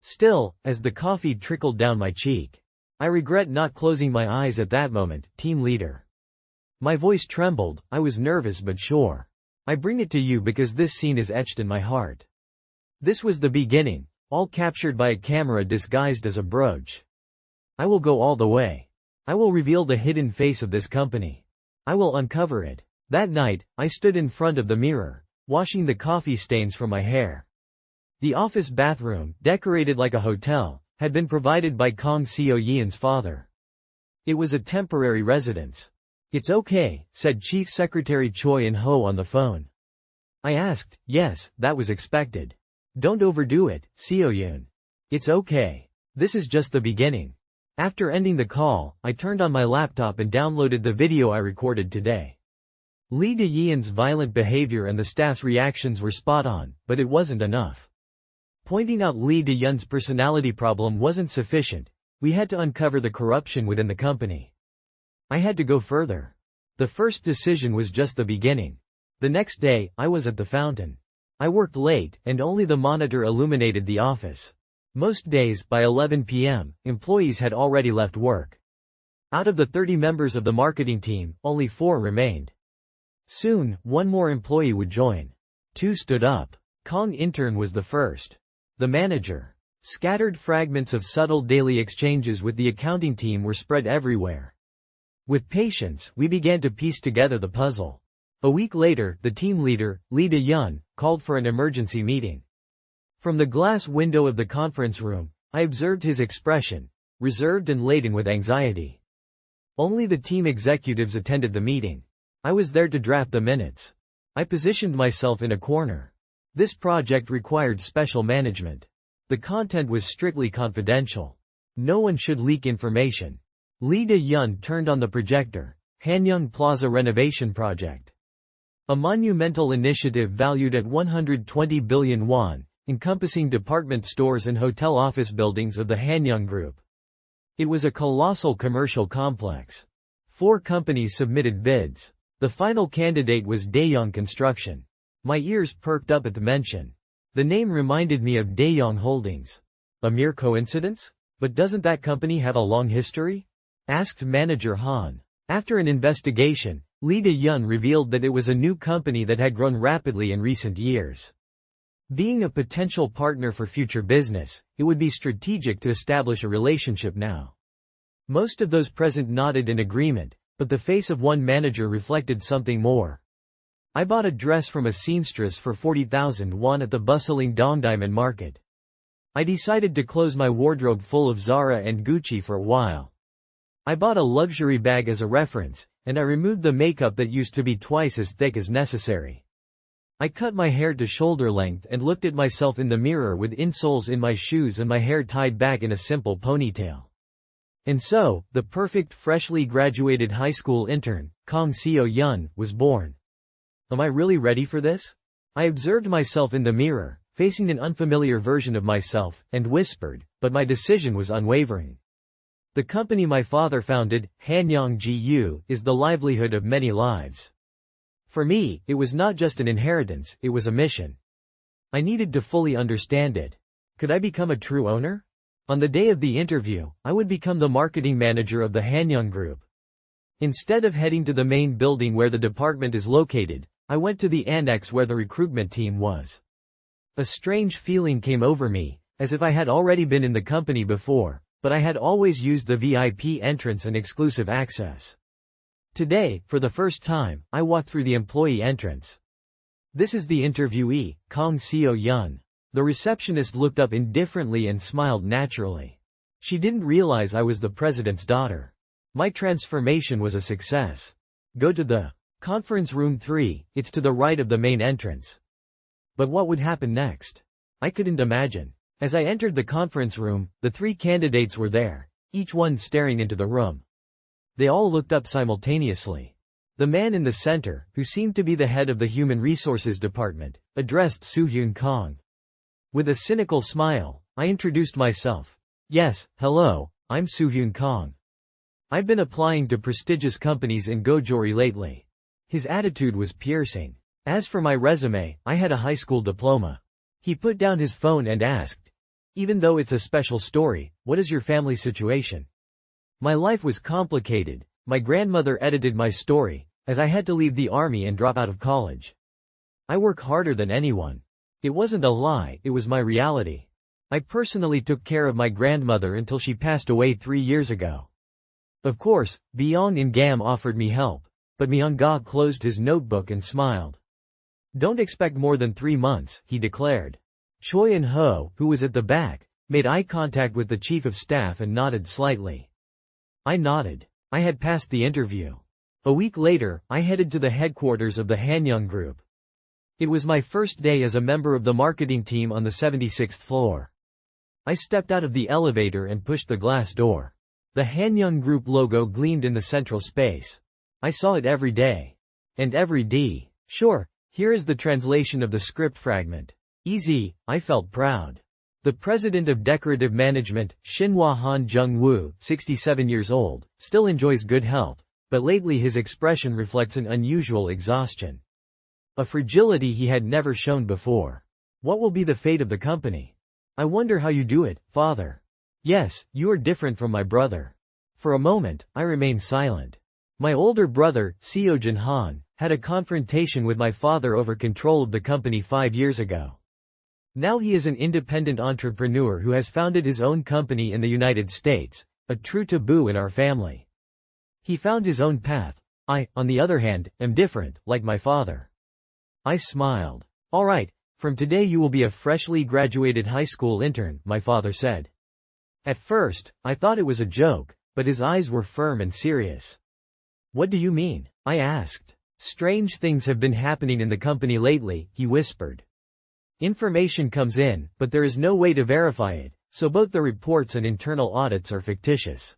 Still, as the coffee trickled down my cheek, I regret not closing my eyes at that moment, team leader. My voice trembled, I was nervous but sure. I bring it to you because this scene is etched in my heart. This was the beginning, all captured by a camera disguised as a brooch. I will go all the way. I will reveal the hidden face of this company. I will uncover it. That night, I stood in front of the mirror, washing the coffee stains from my hair. The office bathroom, decorated like a hotel, had been provided by Kang Seo-yeon's father. It was a temporary residence. "It's okay," said Chief Secretary Choi In-ho on the phone. I asked, "Yes, that was expected. Don't overdo it, Seo-yeon. It's okay. This is just the beginning." After ending the call, I turned on my laptop and downloaded the video I recorded today. Lee De-yeon's violent behavior and the staff's reactions were spot on, but it wasn't enough. Pointing out Lee De-yeon's personality problem wasn't sufficient. We had to uncover the corruption within the company. I had to go further. The first decision was just the beginning. The next day, I was at the fountain. I worked late, and only the monitor illuminated the office. Most days, by 11 p.m., employees had already left work. Out of the 30 members of the marketing team, only 4 remained. Soon, one more employee would join. 2 stood up. Kang intern was the first. The manager. Scattered fragments of subtle daily exchanges with the accounting team were spread everywhere. With patience, we began to piece together the puzzle. A week later, the team leader, Lee De-yeon, called for an emergency meeting. From the glass window of the conference room, I observed his expression, reserved and laden with anxiety. Only the team executives attended the meeting. I was there to draft the minutes. I positioned myself in a corner. This project required special management. The content was strictly confidential. No one should leak information. Lee De-yeon turned on the projector. Hanyang Plaza Renovation Project. A monumental initiative valued at 120 billion won, encompassing department stores and hotel office buildings of the Hanyang Group. It was a colossal commercial complex. 4 companies submitted bids. The final candidate was Daeyoung Construction. My ears perked up at the mention. The name reminded me of Daeyoung Holdings. A mere coincidence? But doesn't that company have a long history? Asked manager Han. After an investigation, Lee De-yeon revealed that it was a new company that had grown rapidly in recent years. Being a potential partner for future business, it would be strategic to establish a relationship now. Most of those present nodded in agreement, but the face of one manager reflected something more. I bought a dress from a seamstress for 40,000 won at the bustling Dongdaemun market. I decided to close my wardrobe full of Zara and Gucci for a while. I bought a luxury bag as a reference, and I removed the makeup that used to be twice as thick as necessary. I cut my hair to shoulder length and looked at myself in the mirror with insoles in my shoes and my hair tied back in a simple ponytail. And so, the perfect freshly graduated high school intern, Kang Seo-yeon, was born. Am I really ready for this? I observed myself in the mirror, facing an unfamiliar version of myself, and whispered, but my decision was unwavering. The company my father founded, Hanyang Gu, is the livelihood of many lives. For me, it was not just an inheritance, it was a mission. I needed to fully understand it. Could I become a true owner? On the day of the interview, I would become the marketing manager of the Hanyang Group. Instead of heading to the main building where the department is located, I went to the annex where the recruitment team was. A strange feeling came over me, as if I had already been in the company before, but I had always used the VIP entrance and exclusive access. Today, for the first time, I walked through the employee entrance. This is the interviewee, Kang Seo-yeon. The receptionist looked up indifferently and smiled naturally. She didn't realize I was the president's daughter. My transformation was a success. Go to the Conference Room 3, it's to the right of the main entrance. But what would happen next? I couldn't imagine. As I entered the conference room, the 3 candidates were there, each one staring into the room. They all looked up simultaneously. The man in the center, who seemed to be the head of the Human Resources Department, addressed Soo-hyun Kang. With a cynical smile, I introduced myself. Yes, hello, I'm Soo-hyun Kang. I've been applying to prestigious companies in Gojeori lately. His attitude was piercing. As for my resume, I had a high school diploma. He put down his phone and asked, Even though it's a special story, what is your family situation? My life was complicated. My grandmother edited my story, as I had to leave the army and drop out of college. I work harder than anyone. It wasn't a lie, it was my reality. I personally took care of my grandmother until she passed away 3 years ago. Of course, Byung In Gam offered me help, but Myung Ga closed his notebook and smiled. Don't expect more than 3 months, he declared. Choi In Ho, who was at the back, made eye contact with the chief of staff and nodded slightly. I nodded. I had passed the interview. A week later, I headed to the headquarters of the Hanyang Group. It was my first day as a member of the marketing team on the 76th floor. I stepped out of the elevator and pushed the glass door. The Hanyang Group logo gleamed in the central space. I saw it every day. And every D. Sure, here is the translation of the script fragment. Easy, I felt proud. The president of decorative management, Shinhwa Han Jung-woo, 67 years old, still enjoys good health, but lately his expression reflects an unusual exhaustion. A fragility he had never shown before. What will be the fate of the company? I wonder how you do it, father. Yes, you are different from my brother. For a moment, I remained silent. My older brother, Seo Jin Han, had a confrontation with my father over control of the company 5 years ago. Now he is an independent entrepreneur who has founded his own company in the United States, a true taboo in our family. He found his own path. I, on the other hand, am different, like my father. I smiled. All right, from today you will be a freshly graduated high school intern, my father said. At first, I thought it was a joke, but his eyes were firm and serious. What do you mean? I asked. Strange things have been happening in the company lately, he whispered. Information comes in, but there is no way to verify it, so both the reports and internal audits are fictitious.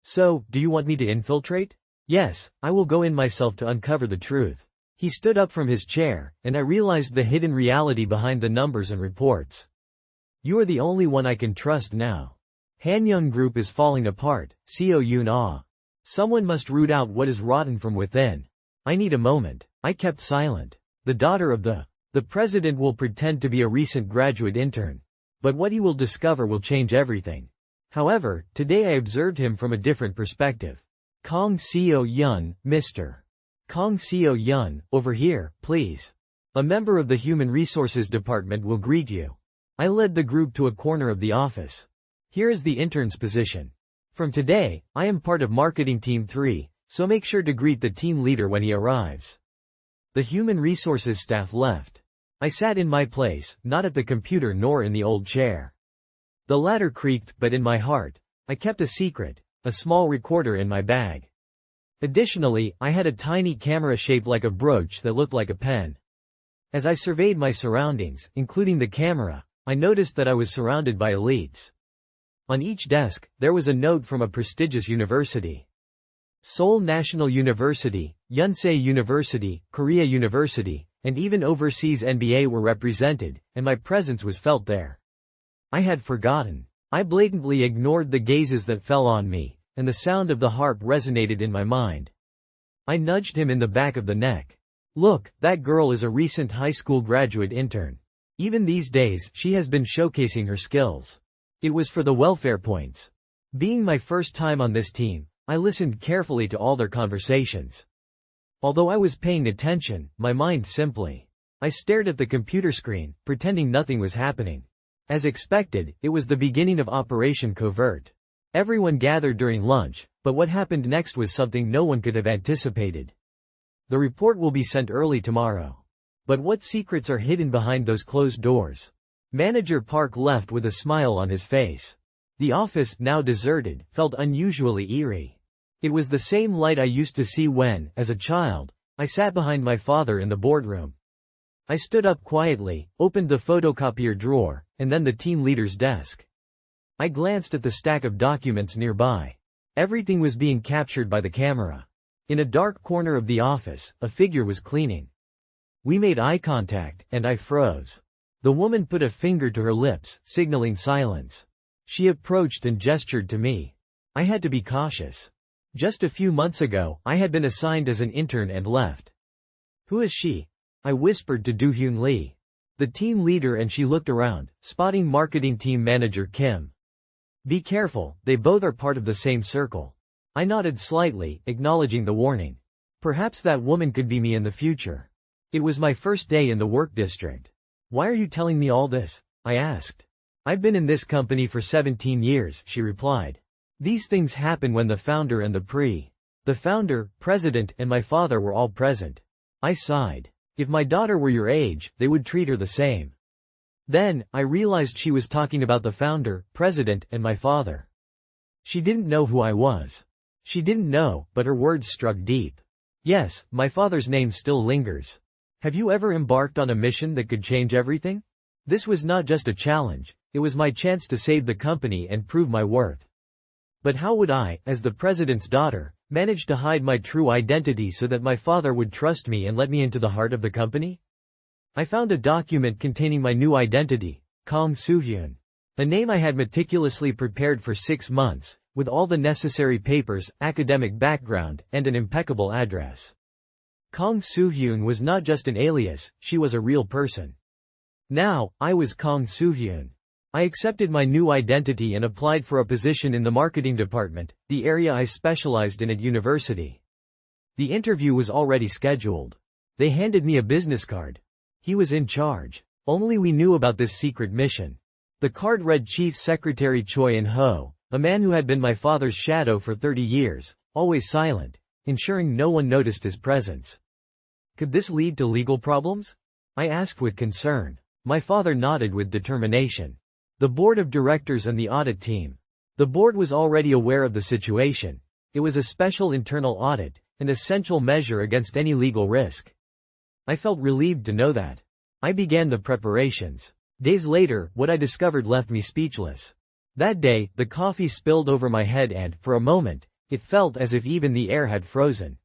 So, do you want me to infiltrate? Yes, I will go in myself to uncover the truth. He stood up from his chair, and I realized the hidden reality behind the numbers and reports. You are the only one I can trust now. Hanyang Group is falling apart, Seo Yoon-ah. Someone must root out what is rotten from within. I need a moment. I kept silent. The daughter of the president will pretend to be a recent graduate intern. But what he will discover will change everything. However, today I observed him from a different perspective. Kong Seo Yun, Mr. Kong Seo Yun, over here, please. A member of the Human Resources Department will greet you. I led the group to a corner of the office. Here is the intern's position. From today, I am part of Marketing Team 3, so make sure to greet the team leader when he arrives. The Human Resources staff left. I sat in my place, not at the computer nor in the old chair. The ladder creaked, but in my heart, I kept a secret, a small recorder in my bag. Additionally, I had a tiny camera shaped like a brooch that looked like a pen. As I surveyed my surroundings, including the camera, I noticed that I was surrounded by elites. On each desk, there was a note from a prestigious university. Seoul National University, Yonsei University, Korea University, and even overseas NBA were represented, and my presence was felt there. I had forgotten. I blatantly ignored the gazes that fell on me, and the sound of the harp resonated in my mind. I nudged him in the back of the neck. Look, that girl is a recent high school graduate intern. Even these days, she has been showcasing her skills. It was for the welfare points. Being my first time on this team, I listened carefully to all their conversations. Although I was paying attention, my mind simply. I stared at the computer screen, pretending nothing was happening. As expected, it was the beginning of Operation Covert. Everyone gathered during lunch, but what happened next was something no one could have anticipated. The report will be sent early tomorrow. But what secrets are hidden behind those closed doors? Manager Park left with a smile on his face. The office, now deserted, felt unusually eerie. It was the same light I used to see when, as a child, I sat behind my father in the boardroom. I stood up quietly, opened the photocopier drawer, and then the team leader's desk. I glanced at the stack of documents nearby. Everything was being captured by the camera. In a dark corner of the office, a figure was cleaning. We made eye contact, and I froze. The woman put a finger to her lips, signaling silence. She approached and gestured to me. I had to be cautious. Just a few months ago, I had been assigned as an intern and left. Who is she? I whispered to Do-hyun Lee. The team leader and she looked around, spotting marketing team manager Kim. Be careful, they both are part of the same circle. I nodded slightly, acknowledging the warning. Perhaps that woman could be me in the future. It was my first day in the work district. Why are you telling me all this? I asked. I've been in this company for 17 years, she replied. These things happen when the founder and the founder, president, and my father were all present. I sighed. If my daughter were your age, they would treat her the same. Then, I realized she was talking about the founder, president, and my father. She didn't know who I was. She didn't know, but her words struck deep. Yes, my father's name still lingers. Have you ever embarked on a mission that could change everything? This was not just a challenge, it was my chance to save the company and prove my worth. But how would I, as the president's daughter, manage to hide my true identity so that my father would trust me and let me into the heart of the company? I found a document containing my new identity, Kang Soo-hyun. A name I had meticulously prepared for 6 months, with all the necessary papers, academic background, and an impeccable address. Kang Soo-hyun was not just an alias, she was a real person. Now, I was Kang Soo-hyun. I accepted my new identity and applied for a position in the marketing department, the area I specialized in at university. The interview was already scheduled. They handed me a business card. He was in charge. Only we knew about this secret mission. The card read Chief Secretary Choi In-ho, a man who had been my father's shadow for 30 years, always silent, ensuring no one noticed his presence. Could this lead to legal problems? I asked with concern. My father nodded with determination. The board of directors and the audit team. The board was already aware of the situation. It was a special internal audit, an essential measure against any legal risk. I felt relieved to know that. I began the preparations. Days later, what I discovered left me speechless. That day, the coffee spilled over my head and, for a moment, it felt as if even the air had frozen.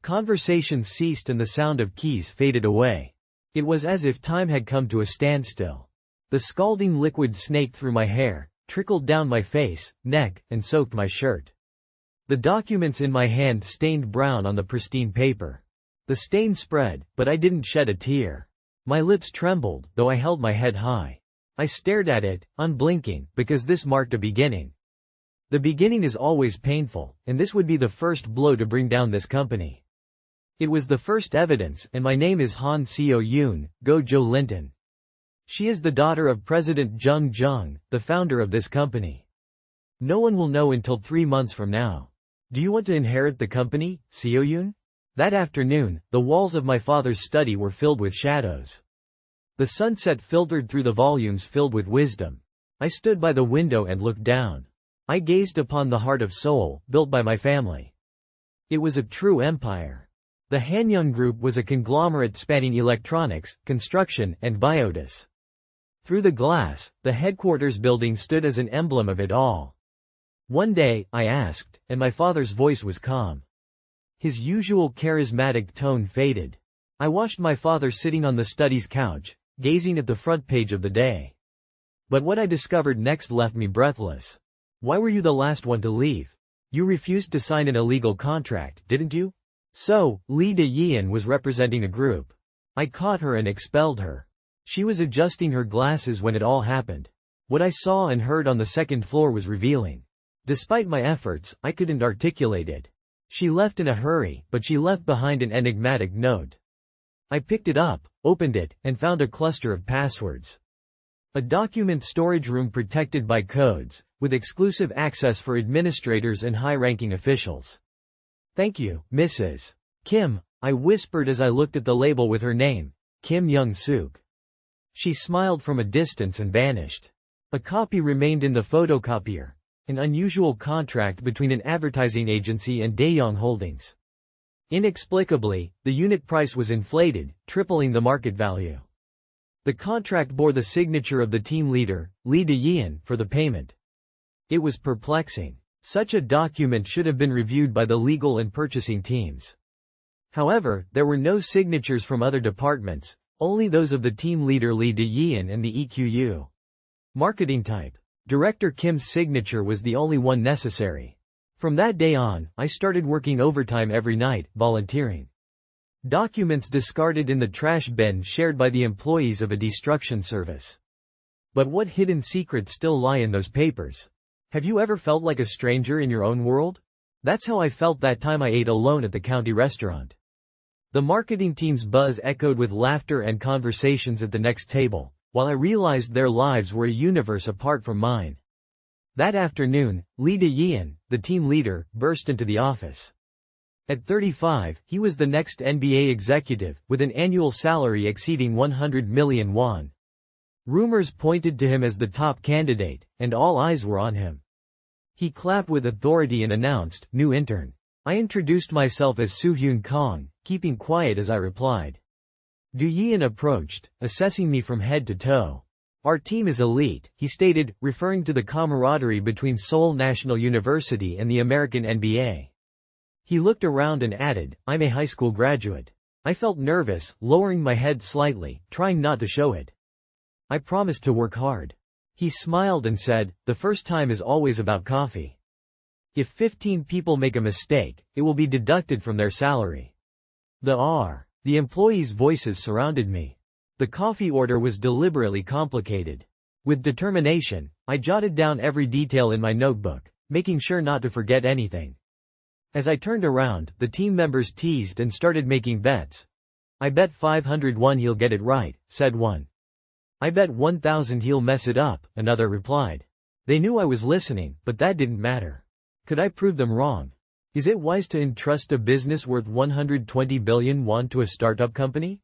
Conversations ceased and the sound of keys faded away. It was as if time had come to a standstill. The scalding liquid snaked through my hair, trickled down my face, neck, and soaked my shirt. The documents in my hand stained brown on the pristine paper. The stain spread, but I didn't shed a tear. My lips trembled, though I held my head high. I stared at it, unblinking, because this marked a beginning. The beginning is always painful, and this would be the first blow to bring down this company. It was the first evidence, and my name is Han Seo-yoon, Go-jo Linton. She is the daughter of President Jung Jung, the founder of this company. No one will know until 3 months from now. Do you want to inherit the company, Seo-yoon? That afternoon, the walls of my father's study were filled with shadows. The sunset filtered through the volumes filled with wisdom. I stood by the window and looked down. I gazed upon the heart of Seoul, built by my family. It was a true empire. The Hanyang Group was a conglomerate spanning electronics, construction, and biotis. Through the glass, the headquarters building stood as an emblem of it all. One day, I asked, and my father's voice was calm. His usual charismatic tone faded. I watched my father sitting on the study's couch, gazing at the front page of the day. But what I discovered next left me breathless. Why were you the last one to leave? You refused to sign an illegal contract, didn't you? So, Lee De-yeon was representing a group. I caught her and expelled her. She was adjusting her glasses when it all happened. What I saw and heard on the second floor was revealing. Despite my efforts, I couldn't articulate it. She left in a hurry, but she left behind an enigmatic note. I picked it up, opened it, and found a cluster of passwords. A document storage room protected by codes, with exclusive access for administrators and high-ranking officials. Thank you, Mrs. Kim, I whispered as I looked at the label with her name, Kim Young-suk. She smiled from a distance and vanished. A copy remained in the photocopier, an unusual contract between an advertising agency and Daeyoung Holdings. Inexplicably, the unit price was inflated, tripling the market value. The contract bore the signature of the team leader, Lee De-yeon, for the payment. It was perplexing. Such a document should have been reviewed by the legal and purchasing teams. However, there were no signatures from other departments, only those of the team leader Lee De-yeon and the EQU. Marketing type. Director Kim's signature was the only one necessary. From that day on, I started working overtime every night, volunteering. Documents discarded in the trash bin shared by the employees of a destruction service. But what hidden secrets still lie in those papers? Have you ever felt like a stranger in your own world? That's how I felt that time I ate alone at the county restaurant. The marketing team's buzz echoed with laughter and conversations at the next table, while I realized their lives were a universe apart from mine. That afternoon, Lee De-yeon, the team leader, burst into the office. At 35, he was the next NBA executive, with an annual salary exceeding 100 million won. Rumors pointed to him as the top candidate, and all eyes were on him. He clapped with authority and announced, "New intern." I introduced myself as Soo-hyun Kong, keeping quiet as I replied. De-yeon approached, assessing me from head to toe. "Our team is elite," he stated, referring to the camaraderie between Seoul National University and the American NBA. He looked around and added, "I'm a high school graduate." I felt nervous, lowering my head slightly, trying not to show it. I promised to work hard. He smiled and said, "The first time is always about coffee. If 15 people make a mistake, it will be deducted from their salary." The employees' voices surrounded me. The coffee order was deliberately complicated. With determination, I jotted down every detail in my notebook, making sure not to forget anything. As I turned around, the team members teased and started making bets. "I bet 501 he'll get it right," said one. "I bet 1,000 he'll mess it up," another replied. They knew I was listening, but that didn't matter. Could I prove them wrong? Is it wise to entrust a business worth 120 billion won to a startup company?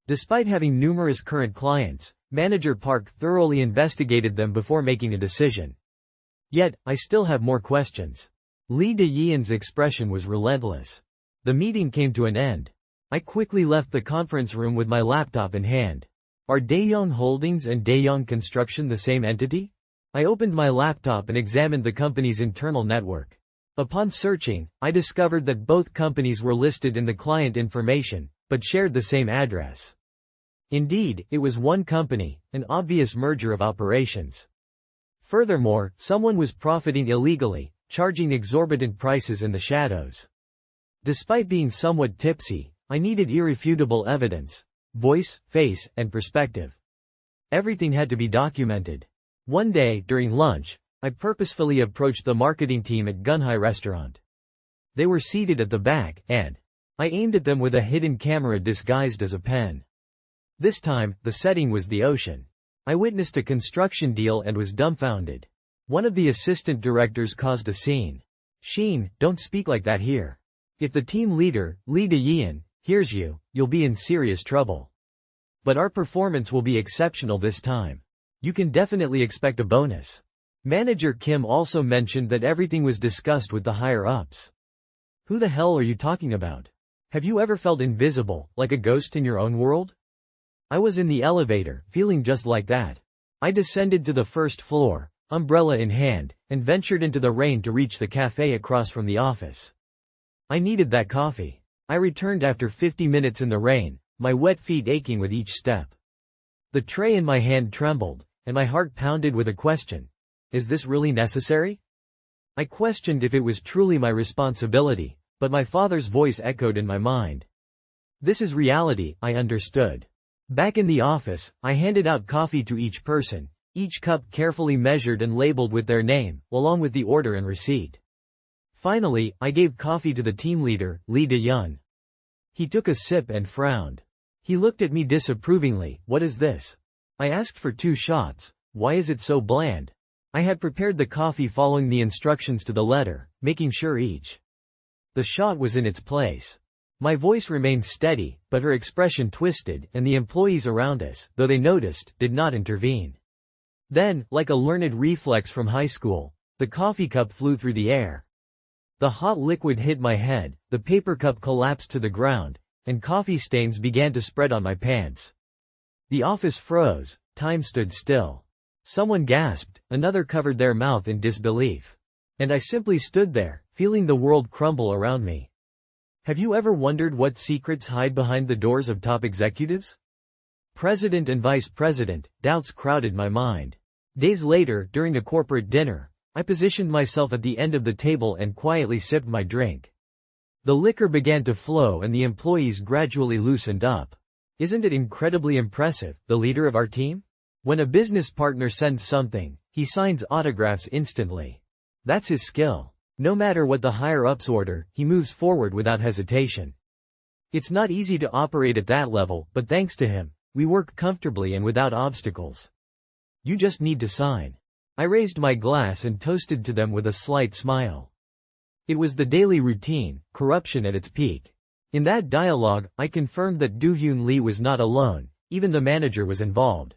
Despite having numerous current clients, Manager Park thoroughly investigated them before making a decision. Yet, I still have more questions. Lee De-yeon's expression was relentless. The meeting came to an end. I quickly left the conference room with my laptop in hand. Are Daeyoung Holdings and Daeyoung Construction the same entity? I opened my laptop and examined the company's internal network. Upon searching, I discovered that both companies were listed in the client information, but shared the same address. Indeed, it was one company, an obvious merger of operations. Furthermore, someone was profiting illegally, charging exorbitant prices in the shadows. Despite being somewhat tipsy, I needed irrefutable evidence. Voice, face, and perspective. Everything had to be documented. One day, during lunch, I purposefully approached the marketing team at Gunhai Restaurant. They were seated at the back, and I aimed at them with a hidden camera disguised as a pen. This time, the setting was the ocean. I witnessed a construction deal and was dumbfounded. One of the assistant directors caused a scene. "Sheen, don't speak like that here. If the team leader, Lee De-yeon, hears you, you'll be in serious trouble. But our performance will be exceptional this time. You can definitely expect a bonus." Manager Kim also mentioned that everything was discussed with the higher-ups. Who the hell are you talking about? Have you ever felt invisible, like a ghost in your own world? I was in the elevator, feeling just like that. I descended to the first floor, umbrella in hand, and ventured into the rain to reach the cafe across from the office. I needed that coffee. I returned after 50 minutes in the rain, my wet feet aching with each step. The tray in my hand trembled, and my heart pounded with a question. Is this really necessary? I questioned if it was truly my responsibility, but my father's voice echoed in my mind. This is reality, I understood. Back in the office, I handed out coffee to each person, each cup carefully measured and labeled with their name, along with the order and receipt. Finally, I gave coffee to the team leader, Lee De-yeon. He took a sip and frowned. He looked at me disapprovingly. "What is this?" I asked for 2 shots. "Why is it so bland?" I had prepared the coffee following the instructions to the letter, making sure each the shot was in its place. My voice remained steady, but her expression twisted, and the employees around us, though they noticed, did not intervene. Then, like a learned reflex from high school, the coffee cup flew through the air. The hot liquid hit my head, the paper cup collapsed to the ground, and coffee stains began to spread on my pants. The office froze, time stood still. Someone gasped, another covered their mouth in disbelief. And I simply stood there, feeling the world crumble around me. Have you ever wondered what secrets hide behind the doors of top executives? President and vice president, doubts crowded my mind. Days later, during a corporate dinner, I positioned myself at the end of the table and quietly sipped my drink. The liquor began to flow and the employees gradually loosened up. Isn't it incredibly impressive, the leader of our team? When a business partner sends something, he signs autographs instantly. That's his skill. No matter what the higher-ups order, he moves forward without hesitation. It's not easy to operate at that level, but thanks to him, we work comfortably and without obstacles. You just need to sign. I raised my glass and toasted to them with a slight smile. It was the daily routine, corruption at its peak. In that dialogue, I confirmed that Do-hyun Lee was not alone, even the manager was involved.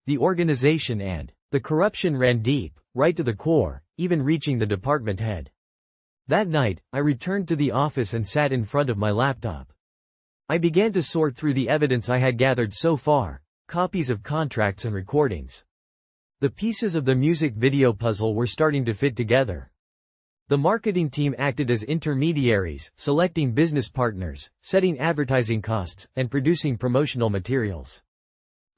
The organization and the corruption ran deep, right to the core, even reaching the department head. That night, I returned to the office and sat in front of my laptop. I began to sort through the evidence I had gathered so far, copies of contracts and recordings. The pieces of the music video puzzle were starting to fit together. The marketing team acted as intermediaries, selecting business partners, setting advertising costs, and producing promotional materials.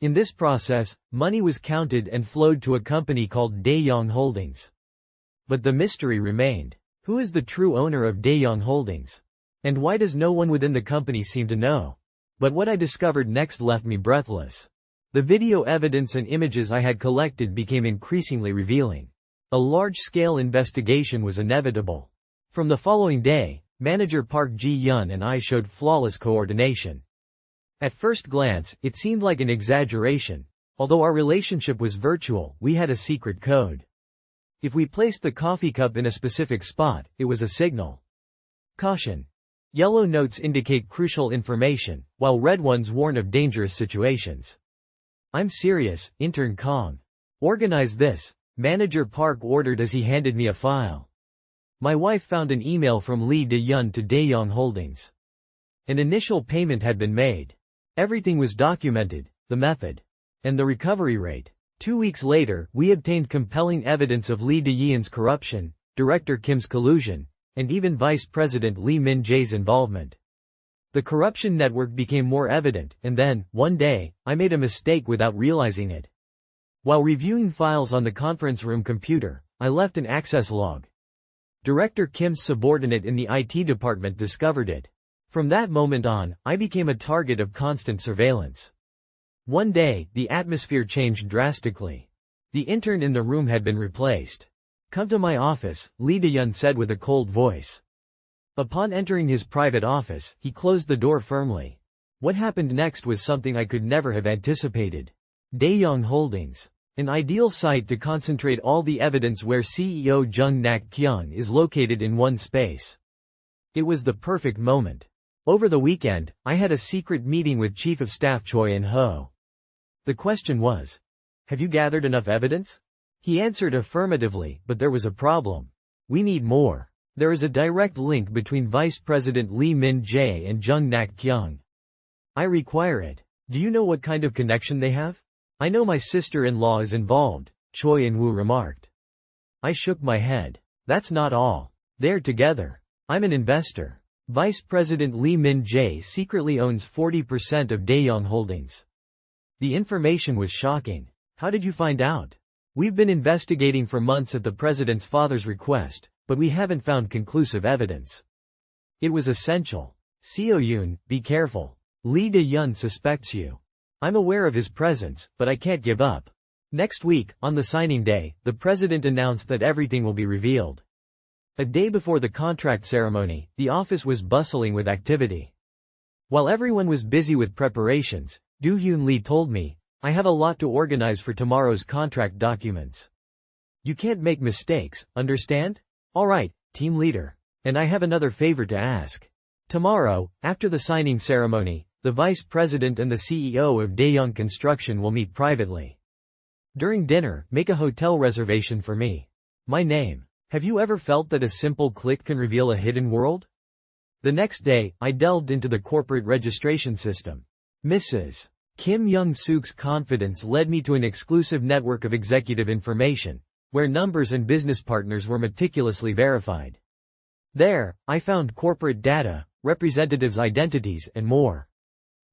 In this process, money was counted and flowed to a company called Daeyoung Holdings. But the mystery remained. Who is the true owner of Daeyoung Holdings? And why does no one within the company seem to know? But what I discovered next left me breathless. The video evidence and images I had collected became increasingly revealing. A large-scale investigation was inevitable. From the following day, manager Park Ji-yeon and I showed flawless coordination. At first glance, it seemed like an exaggeration. Although our relationship was virtual, we had a secret code. If we placed the coffee cup in a specific spot, it was a signal. Caution. Yellow notes indicate crucial information, while red ones warn of dangerous situations. I'm serious, intern Kong. Organize this, Manager Park ordered as he handed me a file. My wife found an email from Lee De-yeon to Daeyoung Holdings. An initial payment had been made. Everything was documented, the method, and the recovery rate. 2 weeks later, we obtained compelling evidence of Lee De-yeon's corruption, Director Kim's collusion, and even Vice President Lee Min-jae's involvement. The corruption network became more evident, and then, one day, I made a mistake without realizing it. While reviewing files on the conference room computer, I left an access log. Director Kim's subordinate in the IT department discovered it. From that moment on, I became a target of constant surveillance. One day, the atmosphere changed drastically. The intern in the room had been replaced. Come to my office, Lee De-yeon said with a cold voice. Upon entering his private office, he closed the door firmly. What happened next was something I could never have anticipated. Daeyoung Holdings. An ideal site to concentrate all the evidence where CEO Jung Nak-kyung is located in one space. It was the perfect moment. Over the weekend, I had a secret meeting with Chief of Staff Choi In-ho. The question was, have you gathered enough evidence? He answered affirmatively, but there was a problem. We need more. There is a direct link between Vice President Lee Min-jae and Jung Nak-kyung. I require it. Do you know what kind of connection they have? I know my sister-in-law is involved, Choi In-woo remarked. I shook my head. That's not all. They're together. I'm an investor. Vice President Lee Min-jae secretly owns 40% of Daeyoung Holdings. The information was shocking. How did you find out? We've been investigating for months at the president's father's request, but we haven't found conclusive evidence. It was essential. Seo-yoon, be careful. Lee De-yeon suspects you. I'm aware of his presence, but I can't give up. Next week, on the signing day, the president announced that everything will be revealed. A day before the contract ceremony, the office was bustling with activity. While everyone was busy with preparations, Do-hyun Lee told me, I have a lot to organize for tomorrow's contract documents. You can't make mistakes, understand? Alright, team leader. And I have another favor to ask. Tomorrow, after the signing ceremony, the vice president and the CEO of Daeyoung Construction will meet privately. During dinner, make a hotel reservation for me. My name. Have you ever felt that a simple click can reveal a hidden world? The next day, I delved into the corporate registration system. Mrs. Kim Young-suk's confidence led me to an exclusive network of executive information, where numbers and business partners were meticulously verified. There, I found corporate data, representatives' identities, and more.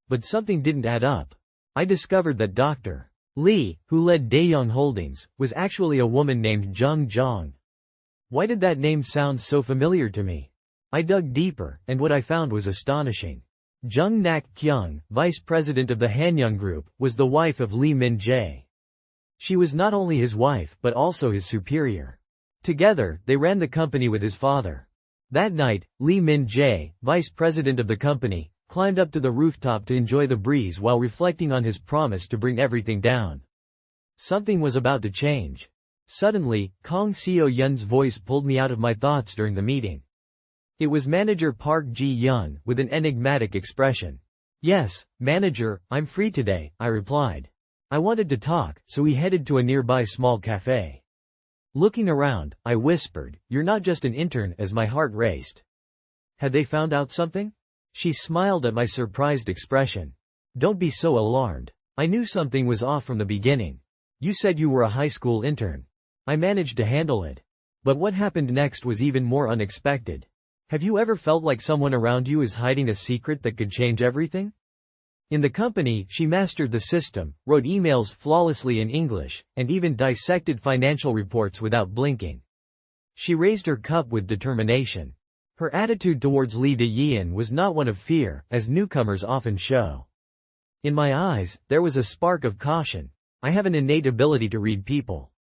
But something didn't add up. I discovered that Dr. Lee, who led Daeyoung Holdings, was actually a woman named Jung Jong. Why did that name sound so familiar to me? I dug deeper, and what I found was astonishing. Jung Nak-kyung, vice president of the Hanyang Group, was the wife of Lee Min-jae. She was not only his wife but also his superior. Together, they ran the company with his father. That night, Lee Min-jae, vice president of the company, climbed up to the rooftop to enjoy the breeze while reflecting on his promise to bring everything down. Something was about to change. Suddenly, Kang Seo-yun's voice pulled me out of my thoughts during the meeting. It was manager Park Ji-yun, with an enigmatic expression. "Yes, manager, I'm free today," I replied. I wanted to talk, so we headed to a nearby small cafe. Looking around, I whispered, "You're not just an intern," as my heart raced. Had they found out something? She smiled at my surprised expression. "Don't be so alarmed. I knew something was off from the beginning. You said you were a high school intern. I managed to handle it. But what happened next was even more unexpected. Have you ever felt like someone around you is hiding a secret that could change everything?" In the company, she mastered the system, wrote emails flawlessly in English, and even dissected financial reports without blinking. She raised her cup with determination. Her attitude towards Lee De-yeon was not one of fear, as newcomers often show. In my eyes, there was a spark of caution. I have an innate ability to read people.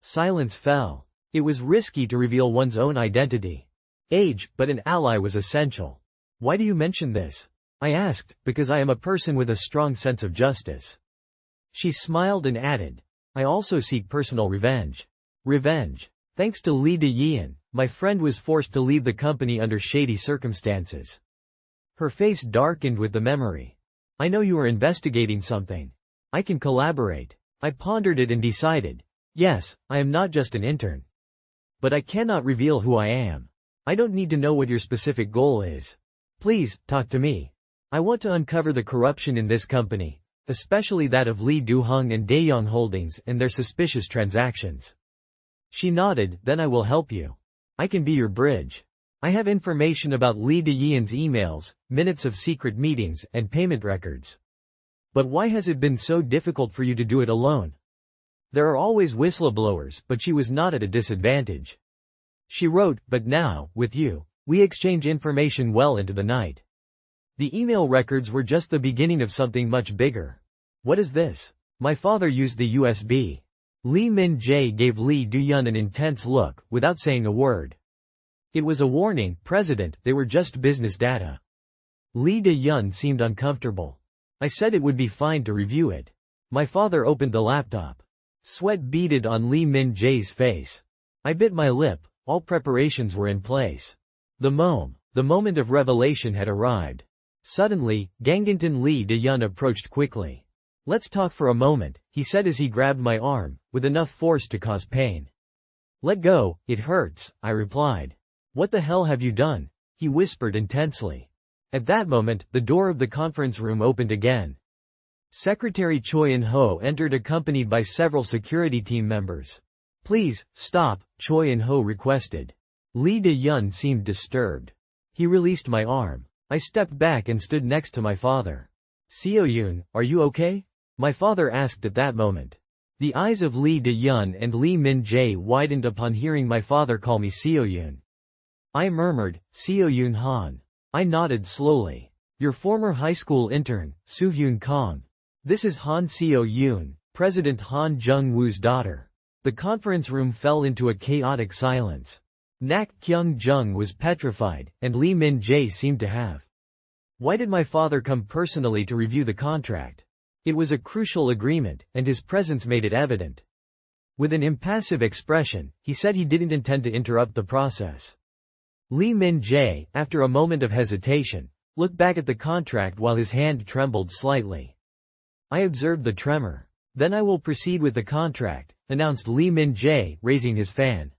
Silence fell. It was risky to reveal one's own identity. Age, but an ally was essential. "Why do you mention this?" I asked, "Because I am a person with a strong sense of justice." She smiled and added, "I also seek personal revenge." Revenge. Thanks to Lee De-yeon, my friend was forced to leave the company under shady circumstances. Her face darkened with the memory. "I know you are investigating something. I can collaborate." I pondered it and decided, yes, I am not just an intern. But I cannot reveal who I am. I don't need to know what your specific goal is. Please, talk to me. I want to uncover the corruption in this company, especially that of Lee Do-hung and Daeyoung Holdings and their suspicious transactions. She nodded. "Then I will help you. I can be your bridge. I have information about Lee De-yeon's emails, minutes of secret meetings, and payment records." "But why has it been so difficult for you to do it alone?" "There are always whistleblowers," but she was not at a disadvantage. She wrote, "But now, with you, we exchange information well into the night." The email records were just the beginning of something much bigger. "What is this?" My father used the USB. Lee Min-jae gave Lee Do-yeon an intense look, without saying a word. It was a warning, "President, they were just business data." Lee Do-yeon seemed uncomfortable. I said it would be fine to review it. My father opened the laptop. Sweat beaded on Lee Min-jae's face. I bit my lip. All preparations were in place. The moment of revelation had arrived. Suddenly, Gangington Lee De-yeon approached quickly. "Let's talk for a moment," he said as he grabbed my arm, with enough force to cause pain. "Let go, it hurts," I replied. "What the hell have you done?" he whispered intensely. At that moment, the door of the conference room opened again. Secretary Choi In-ho entered accompanied by several security team members. "Please, stop," Choi In-ho requested. Lee De-yeon seemed disturbed. He released my arm. I stepped back and stood next to my father. "Seo-yun, are you okay?" my father asked at that moment. The eyes of Lee De-yeon and Lee Min-jae widened upon hearing my father call me Seo-yun. I murmured, "Seo-yun Han." I nodded slowly. "Your former high school intern, Soo-hyun Kang. This is Han Seo-yun, President Han Jung-woo's daughter." The conference room fell into a chaotic silence. Nak-kyung-jung was petrified, and Lee Min-jae seemed to have. Why did my father come personally to review the contract? It was a crucial agreement, and his presence made it evident. With an impassive expression, he said he didn't intend to interrupt the process. Lee Min-jae, after a moment of hesitation, looked back at the contract while his hand trembled slightly. I observed the tremor. "Then I will proceed with the contract," announced Lee Min-jae, raising his fan.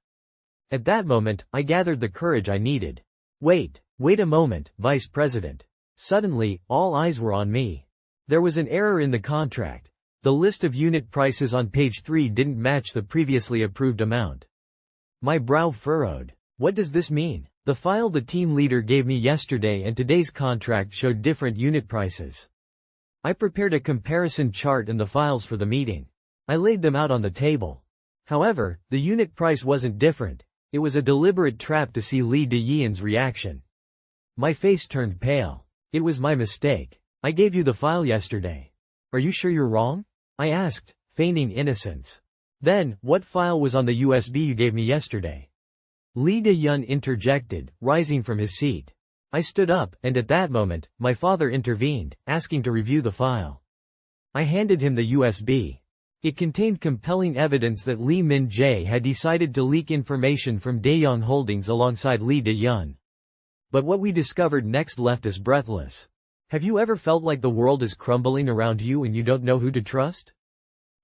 At that moment, I gathered the courage I needed. Wait a moment, Vice President." Suddenly, all eyes were on me. There was an error in the contract. The list of unit prices on page 3 didn't match the previously approved amount. My brow furrowed. What does this mean? The file the team leader gave me yesterday and today's contract showed different unit prices. I prepared a comparison chart and the files for the meeting. I laid them out on the table. However, the unit price wasn't different. It was a deliberate trap to see Lee De-yeon's reaction. My face turned pale. It was my mistake. I gave you the file yesterday. Are you sure you're wrong? I asked, feigning innocence. Then, what file was on the USB you gave me yesterday? Lee De-yeon interjected, rising from his seat. I stood up, and at that moment, my father intervened, asking to review the file. I handed him the USB. It contained compelling evidence that Lee Min-jae had decided to leak information from Daeyoung Holdings alongside Lee De-yeon. But what we discovered next left us breathless. Have you ever felt like the world is crumbling around you and you don't know who to trust?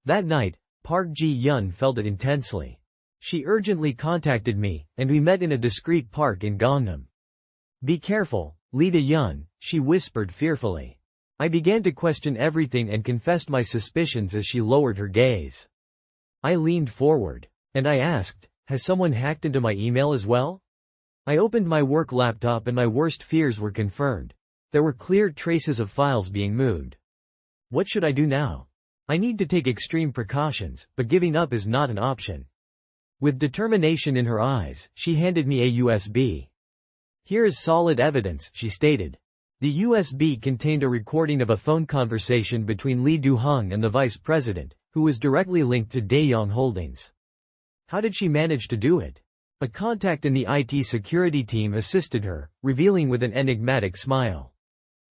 That night, Park Ji-yeon felt it intensely. She urgently contacted me, and we met in a discreet park in Gangnam. Be careful, Lee De-yeon, she whispered fearfully. I began to question everything and confessed my suspicions as she lowered her gaze. I leaned forward. And I asked, has someone hacked into my email as well? I opened my work laptop and my worst fears were confirmed. There were clear traces of files being moved. What should I do now? I need to take extreme precautions, but giving up is not an option. With determination in her eyes, she handed me a USB. Here is solid evidence, she stated. The USB contained a recording of a phone conversation between Lee Do-hung and the vice president, who was directly linked to Daeyoung Holdings. How did she manage to do it? A contact in the IT security team assisted her, revealing with an enigmatic smile.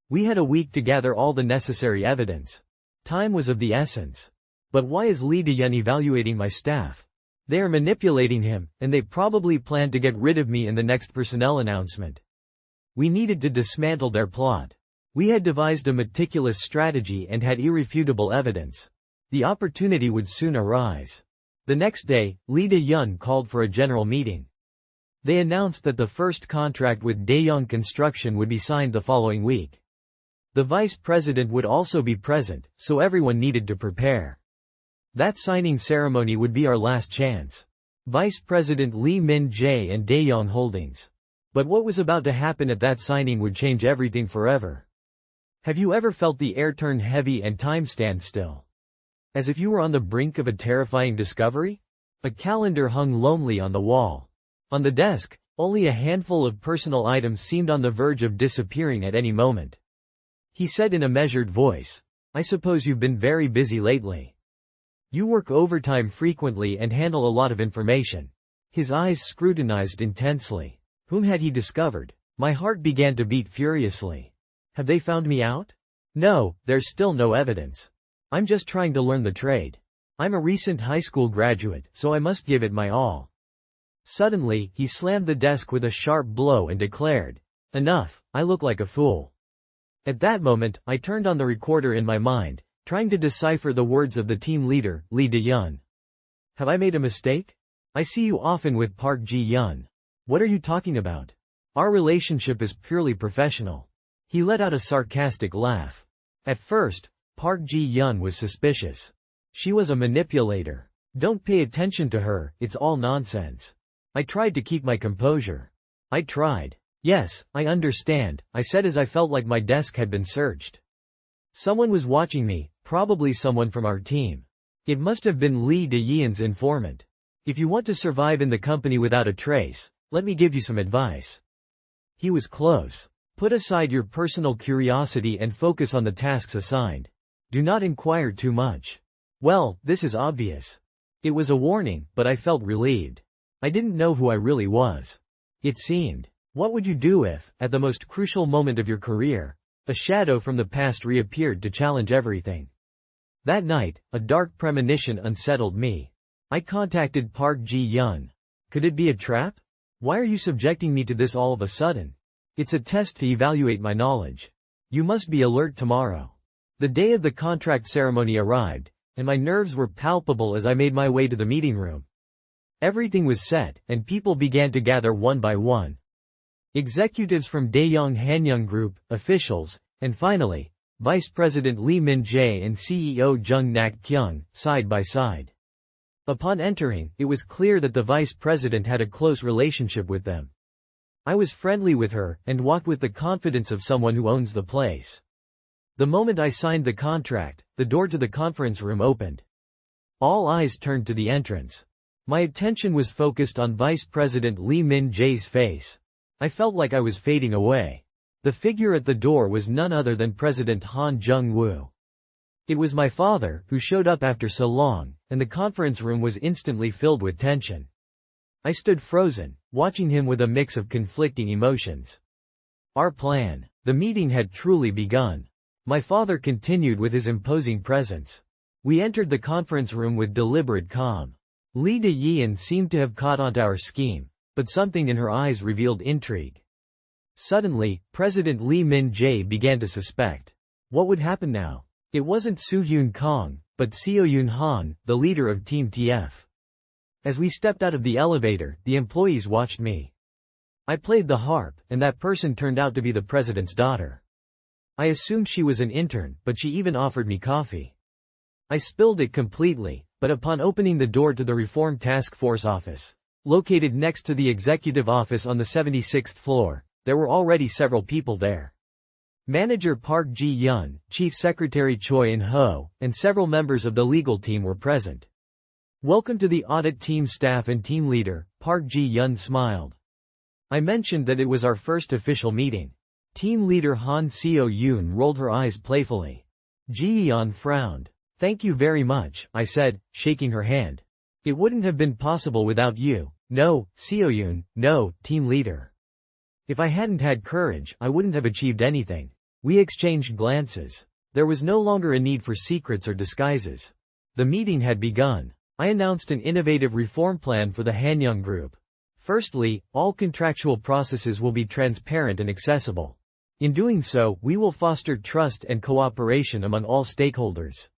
We had a week to gather all the necessary evidence. Time was of the essence. But why is Lee De-yeon evaluating my staff? They are manipulating him, and they probably plan to get rid of me in the next personnel announcement. We needed to dismantle their plot. We had devised a meticulous strategy and had irrefutable evidence. The opportunity would soon arise. The next day, Lee De-yeon called for a general meeting. They announced that the first contract with Daeyoung Construction would be signed the following week. The vice president would also be present, so everyone needed to prepare. That signing ceremony would be our last chance. Vice President Lee Min-jae and Daeyoung Holdings. But what was about to happen at that signing would change everything forever. Have you ever felt the air turn heavy and time stand still? As if you were on the brink of a terrifying discovery? A calendar hung lonely on the wall. On the desk, only a handful of personal items seemed on the verge of disappearing at any moment. He said in a measured voice, I suppose you've been very busy lately. You work overtime frequently and handle a lot of information. His eyes scrutinized intensely. Whom had he discovered? My heart began to beat furiously. Have they found me out? No, there's still no evidence. I'm just trying to learn the trade. I'm a recent high school graduate, so I must give it my all. Suddenly, he slammed the desk with a sharp blow and declared, Enough, I look like a fool. At that moment, I turned on the recorder in my mind, trying to decipher the words of the team leader, Lee De-yeon. Have I made a mistake? I see you often with Park Ji-yeon. What are you talking about? Our relationship is purely professional. He let out a sarcastic laugh. At first, Park Ji-yeon was suspicious. She was a manipulator. Don't pay attention to her, it's all nonsense. I tried to keep my composure. I tried. Yes, I understand, I said as I felt like my desk had been searched. Someone was watching me, probably someone from our team. It must have been Lee De-yeon's informant. If you want to survive in the company without a trace, let me give you some advice. He was close. Put aside your personal curiosity and focus on the tasks assigned. Do not inquire too much. Well, this is obvious. It was a warning, but I felt relieved. I didn't know who I really was. It seemed. What would you do if, at the most crucial moment of your career, a shadow from the past reappeared to challenge everything? That night, a dark premonition unsettled me. I contacted Park Ji-yeon. Could it be a trap? Why are you subjecting me to this all of a sudden? It's a test to evaluate my knowledge. You must be alert tomorrow. The day of the contract ceremony arrived, and my nerves were palpable as I made my way to the meeting room. Everything was set, and people began to gather one by one. Executives from Daeyoung Hanyang Group, officials, and finally, Vice President Lee Min-jae and CEO Jung Nak-kyung, side by side. Upon entering, it was clear that the vice president had a close relationship with them. I was friendly with her, and walked with the confidence of someone who owns the place. The moment I signed the contract, the door to the conference room opened. All eyes turned to the entrance. My attention was focused on Vice President Lee Min-jae's face. I felt like I was fading away. The figure at the door was none other than President Han Jung-woo. It was my father, who showed up after so long, and the conference room was instantly filled with tension. I stood frozen, watching him with a mix of conflicting emotions. Our plan. The meeting had truly begun. My father continued with his imposing presence. We entered the conference room with deliberate calm. Lee De-yeon seemed to have caught onto our scheme, but something in her eyes revealed intrigue. Suddenly, President Lee Min-jae began to suspect. What would happen now? It wasn't Soo-hyun Kong, but Seo-yoon Han, the leader of Team TF. As we stepped out of the elevator, the employees watched me. I played the harp, and that person turned out to be the president's daughter. I assumed she was an intern, but she even offered me coffee. I spilled it completely, but upon opening the door to the Reform Task Force office, located next to the executive office on the 76th floor, there were already several people there. Manager Park Ji-yeon, Chief Secretary Choi In-ho, and several members of the legal team were present. Welcome to the audit team staff and team leader, Park Ji-yeon smiled. I mentioned that it was our first official meeting. Team leader Han Seo-yoon rolled her eyes playfully. Ji-yeon frowned. Thank you very much, I said, shaking her hand. It wouldn't have been possible without you. No, Seo-yoon, no, team leader. If I hadn't had courage, I wouldn't have achieved anything. We exchanged glances. There was no longer a need for secrets or disguises. The meeting had begun. I announced an innovative reform plan for the Hanyang Group. Firstly, all contractual processes will be transparent and accessible. In doing so, we will foster trust and cooperation among all stakeholders.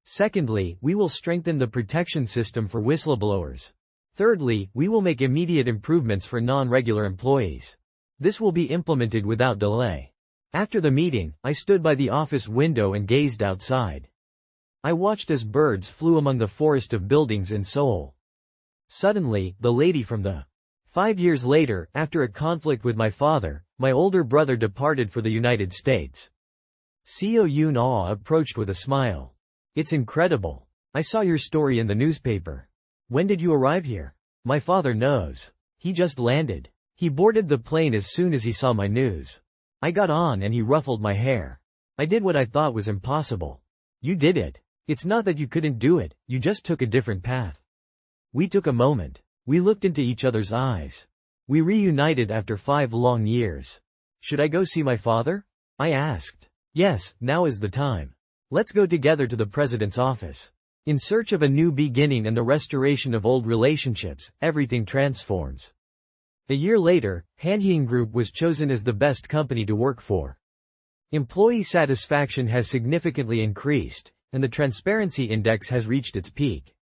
Secondly, we will strengthen the protection system for whistleblowers. Thirdly, we will make immediate improvements for non-regular employees. This will be implemented without delay. After the meeting, I stood by the office window and gazed outside. I watched as birds flew among the forest of buildings in Seoul. Suddenly, the lady from the 5 years later, after a conflict with my father, my older brother departed for the United States. Seo-yoon approached with a smile. It's incredible. I saw your story in the newspaper. When did you arrive here? My father knows. He just landed. He boarded the plane as soon as he saw my news. I got on and he ruffled my hair. I did what I thought was impossible. You did it. It's not that you couldn't do it, you just took a different path. We took a moment. We looked into each other's eyes. We reunited after 5 long years. Should I go see my father? I asked. Yes, now is the time. Let's go together to the president's office. In search of a new beginning and the restoration of old relationships, everything transforms. A year later, Hanyang Group was chosen as the best company to work for. Employee satisfaction has significantly increased, and the transparency index has reached its peak.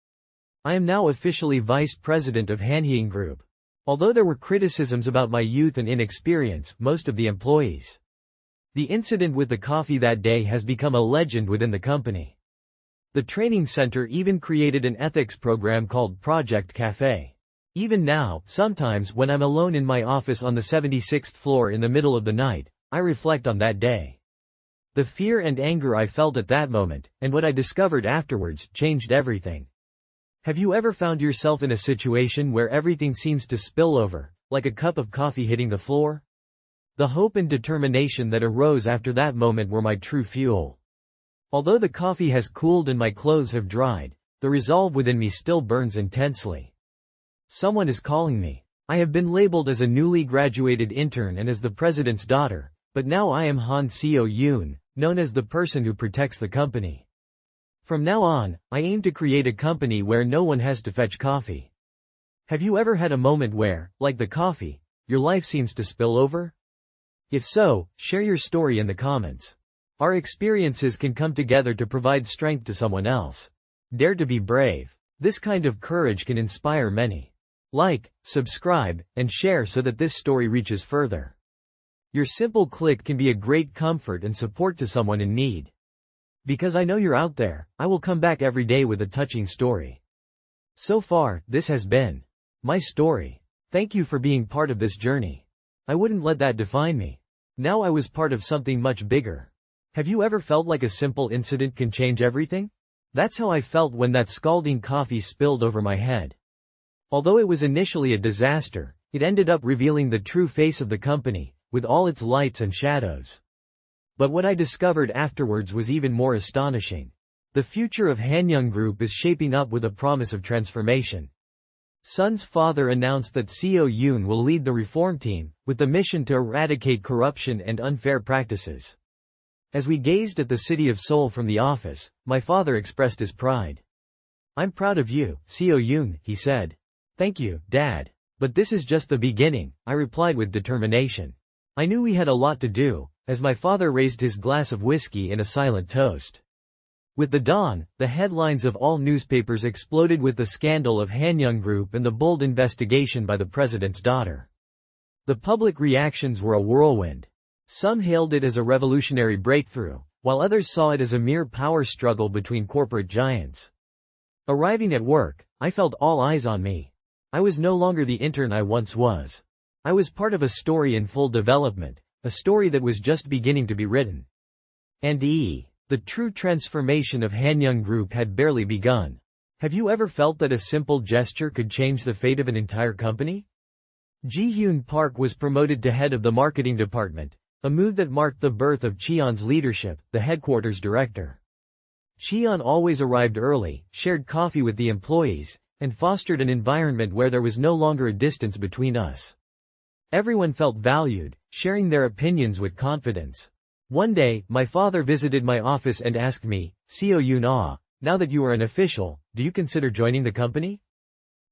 I am now officially vice president of Hanyang Group. Although there were criticisms about my youth and inexperience, most of the employees. The incident with the coffee that day has become a legend within the company. The training center even created an ethics program called Project Cafe. Even now, sometimes when I'm alone in my office on the 76th floor in the middle of the night, I reflect on that day. The fear and anger I felt at that moment, and what I discovered afterwards, changed everything. Have you ever found yourself in a situation where everything seems to spill over, like a cup of coffee hitting the floor? The hope and determination that arose after that moment were my true fuel. Although the coffee has cooled and my clothes have dried, the resolve within me still burns intensely. Someone is calling me. I have been labeled as a newly graduated intern and as the president's daughter, but now I am Han Seo-yoon, known as the person who protects the company. From now on, I aim to create a company where no one has to fetch coffee. Have you ever had a moment where, like the coffee, your life seems to spill over? If so, share your story in the comments. Our experiences can come together to provide strength to someone else. Dare to be brave. This kind of courage can inspire many. Like, subscribe, and share so that this story reaches further. Your simple click can be a great comfort and support to someone in need. Because I know you're out there, I will come back every day with a touching story. So far, this has been my story. Thank you for being part of this journey. I wouldn't let that define me. Now I was part of something much bigger. Have you ever felt like a simple incident can change everything? That's how I felt when that scalding coffee spilled over my head. Although it was initially a disaster, it ended up revealing the true face of the company, with all its lights and shadows. But what I discovered afterwards was even more astonishing. The future of Hanyang Group is shaping up with a promise of transformation. Sun's father announced that Seo Yoon will lead the reform team, with the mission to eradicate corruption and unfair practices. As we gazed at the city of Seoul from the office, my father expressed his pride. "I'm proud of you, Seo Yoon," he said. "Thank you, Dad. But this is just the beginning," I replied with determination. I knew we had a lot to do, as my father raised his glass of whiskey in a silent toast. With the dawn, the headlines of all newspapers exploded with the scandal of Hanyang Group and the bold investigation by the president's daughter. The public reactions were a whirlwind. Some hailed it as a revolutionary breakthrough, while others saw it as a mere power struggle between corporate giants. Arriving at work, I felt all eyes on me. I was no longer the intern I once was. I was part of a story in full development, a story that was just beginning to be written. And the true transformation of Hanyang Group had barely begun. Have you ever felt that a simple gesture could change the fate of an entire company? Ji-hyun Park was promoted to head of the marketing department, a move that marked the birth of Cheon's leadership, the headquarters director. Cheon always arrived early, shared coffee with the employees, and fostered an environment where there was no longer a distance between us. Everyone felt valued, sharing their opinions with confidence. One day, my father visited my office and asked me, "Seo Yoon, now that you are an official, do you consider joining the company?"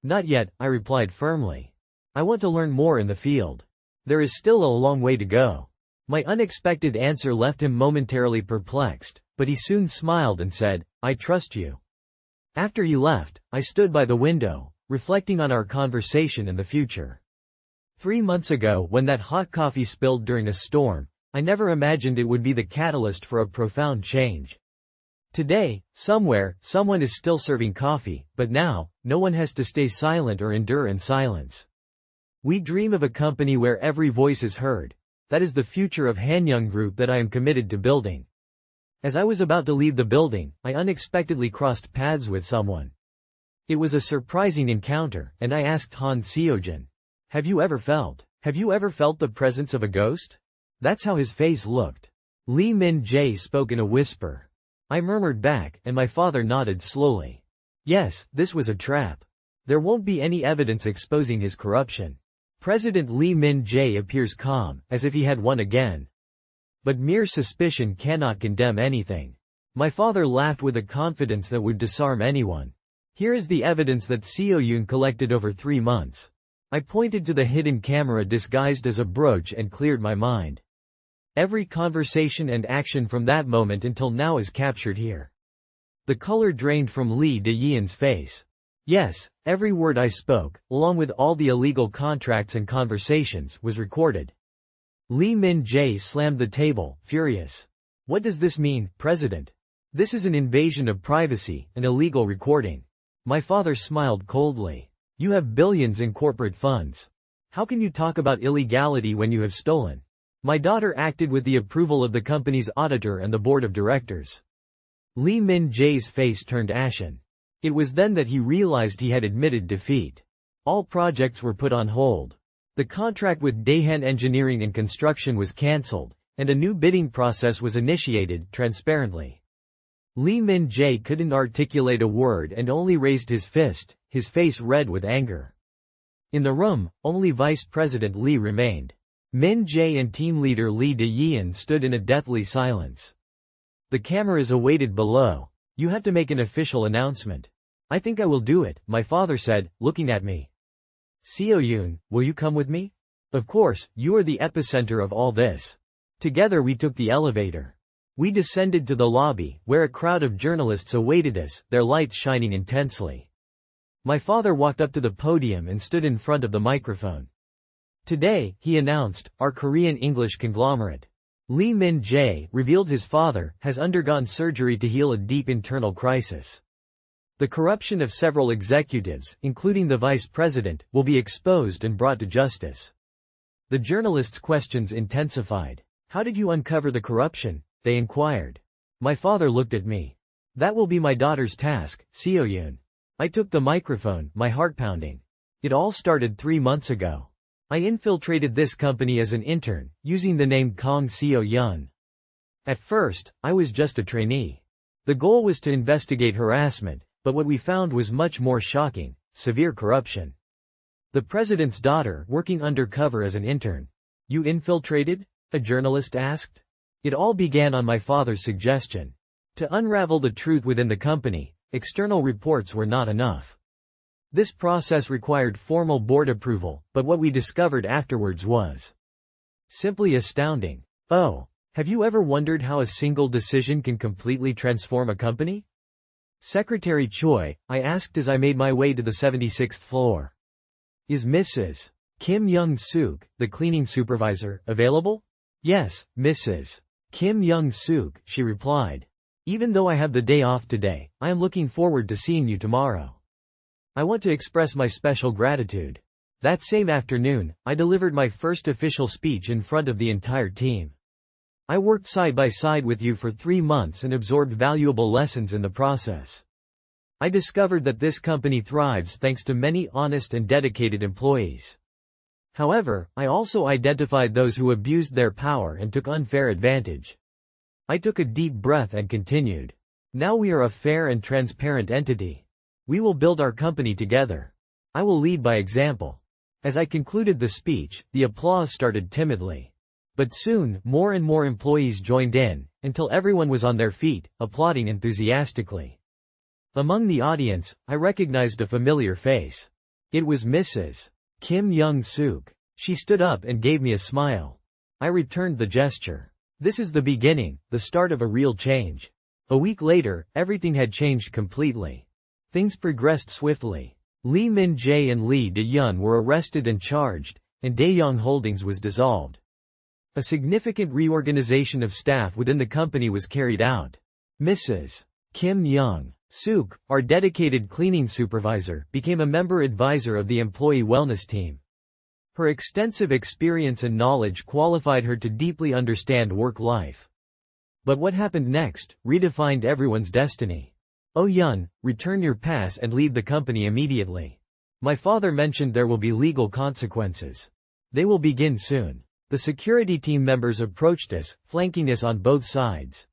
"Not yet," I replied firmly. "I want to learn more in the field. There is still a long way to go." My unexpected answer left him momentarily perplexed, but he soon smiled and said, "I trust you." After he left, I stood by the window, reflecting on our conversation and the future. 3 months ago, when that hot coffee spilled during a storm, I never imagined it would be the catalyst for a profound change. Today, somewhere, someone is still serving coffee, but now, no one has to stay silent or endure in silence. We dream of a company where every voice is heard. That is the future of Hanyang Group that I am committed to building. As I was about to leave the building, I unexpectedly crossed paths with someone. It was a surprising encounter, and I asked Han Seojin, Have you ever felt the presence of a ghost?" That's how his face looked. Lee Min-jae spoke in a whisper. I murmured back, and my father nodded slowly. Yes, this was a trap. There won't be any evidence exposing his corruption. President Lee Min-jae appears calm, as if he had won again. But mere suspicion cannot condemn anything. My father laughed with a confidence that would disarm anyone. Here is the evidence that Seo Yoon collected over 3 months. I pointed to the hidden camera disguised as a brooch and cleared my mind. Every conversation and action from that moment until now is captured here. The color drained from Lee De-yeon's face. Yes, every word I spoke, along with all the illegal contracts and conversations, was recorded. Lee Min-jae slammed the table, furious. What does this mean, President? This is an invasion of privacy, an illegal recording. My father smiled coldly. You have billions in corporate funds. How can you talk about illegality when you have stolen? My daughter acted with the approval of the company's auditor and the board of directors. Lee Min-jae's face turned ashen. It was then that he realized he had admitted defeat. All projects were put on hold. The contract with Daehan Engineering and Construction was cancelled, and a new bidding process was initiated, transparently. Lee Min-jae couldn't articulate a word and only raised his fist, his face red with anger. In the room, only Vice President Lee remained. Min-jae and team leader Lee De-yeon stood in a deathly silence. The cameras awaited below. You have to make an official announcement. I think I will do it, my father said, looking at me. Seo Yoon, will you come with me? Of course, you are the epicenter of all this. Together we took the elevator. We descended to the lobby, where a crowd of journalists awaited us, their lights shining intensely. My father walked up to the podium and stood in front of the microphone. Today, he announced, our Korean-English conglomerate, Lee Min-jae, revealed his father, has undergone surgery to heal a deep internal crisis. The corruption of several executives, including the vice president, will be exposed and brought to justice. The journalists' questions intensified. How did you uncover the corruption? They inquired. My father looked at me. That will be my daughter's task, Seo Yoon. I took the microphone, my heart pounding. It all started 3 months ago. I infiltrated this company as an intern, using the name Kong Seo Yun. At first, I was just a trainee. The goal was to investigate harassment, but what we found was much more shocking: severe corruption. The president's daughter, working undercover as an intern. You infiltrated? A journalist asked. It all began on my father's suggestion. To unravel the truth within the company, external reports were not enough. This process required formal board approval, but what we discovered afterwards was simply astounding. Oh, have you ever wondered how a single decision can completely transform a company? Secretary Choi, I asked as I made my way to the 76th floor. Is Mrs. Kim Young-suk, the cleaning supervisor, available? Yes, Mrs. Kim Young-suk, she replied. Even though I have the day off today, I am looking forward to seeing you tomorrow. I want to express my special gratitude. That same afternoon, I delivered my first official speech in front of the entire team. I worked side by side with you for 3 months and absorbed valuable lessons in the process. I discovered that this company thrives thanks to many honest and dedicated employees. However, I also identified those who abused their power and took unfair advantage. I took a deep breath and continued. Now we are a fair and transparent entity. We will build our company together. I will lead by example. As I concluded the speech, the applause started timidly. But soon, more and more employees joined in, until everyone was on their feet, applauding enthusiastically. Among the audience, I recognized a familiar face. It was Mrs. Kim Young-suk. She stood up and gave me a smile. I returned the gesture. This is the beginning, the start of a real change. A week later, everything had changed completely. Things progressed swiftly. Lee Min-jae and Lee De-yeon were arrested and charged, and Daeyoung Holdings was dissolved. A significant reorganization of staff within the company was carried out. Mrs. Kim Young-suk, our dedicated cleaning supervisor, became a member advisor of the employee wellness team. Her extensive experience and knowledge qualified her to deeply understand work life. But what happened next redefined everyone's destiny. Oh Yun, return your pass and leave the company immediately. My father mentioned there will be legal consequences. They will begin soon. The security team members approached us, flanking us on both sides.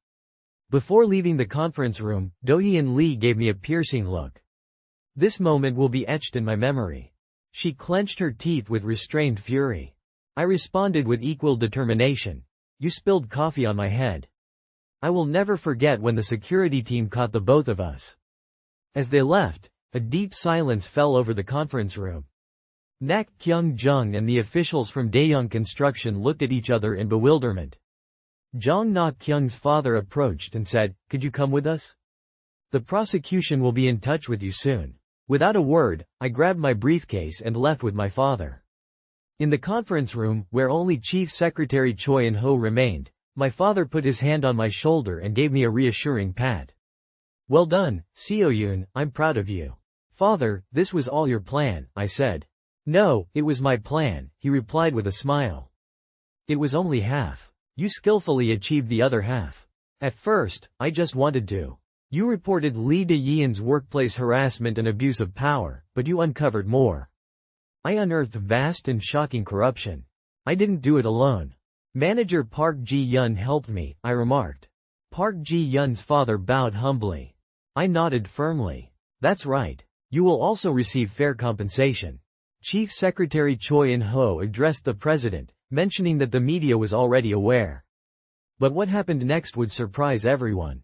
Before leaving the conference room, Do-hyeon Lee gave me a piercing look. This moment will be etched in my memory. She clenched her teeth with restrained fury. I responded with equal determination. You spilled coffee on my head. I will never forget when the security team caught the both of us. As they left, a deep silence fell over the conference room. Nak Kyung-jung and the officials from Daeyoung Construction looked at each other in bewilderment. Jong Nak-kyung's father approached and said, "Could you come with us? The prosecution will be in touch with you soon." Without a word, I grabbed my briefcase and left with my father. In the conference room, where only Chief Secretary Choi In-ho remained, my father put his hand on my shoulder and gave me a reassuring pat. Well done, Seo-yoon, I'm proud of you. Father, this was all your plan, I said. No, it was my plan, he replied with a smile. It was only half. You skillfully achieved the other half. At first, I just wanted to. You reported Lee De-yeon's workplace harassment and abuse of power, but you uncovered more. I unearthed vast and shocking corruption. I didn't do it alone. Manager Park Ji-yeon helped me, I remarked. Park Ji-yeon's father bowed humbly. I nodded firmly. That's right. You will also receive fair compensation. Chief Secretary Choi In-ho addressed the president, mentioning that the media was already aware. But what happened next would surprise everyone.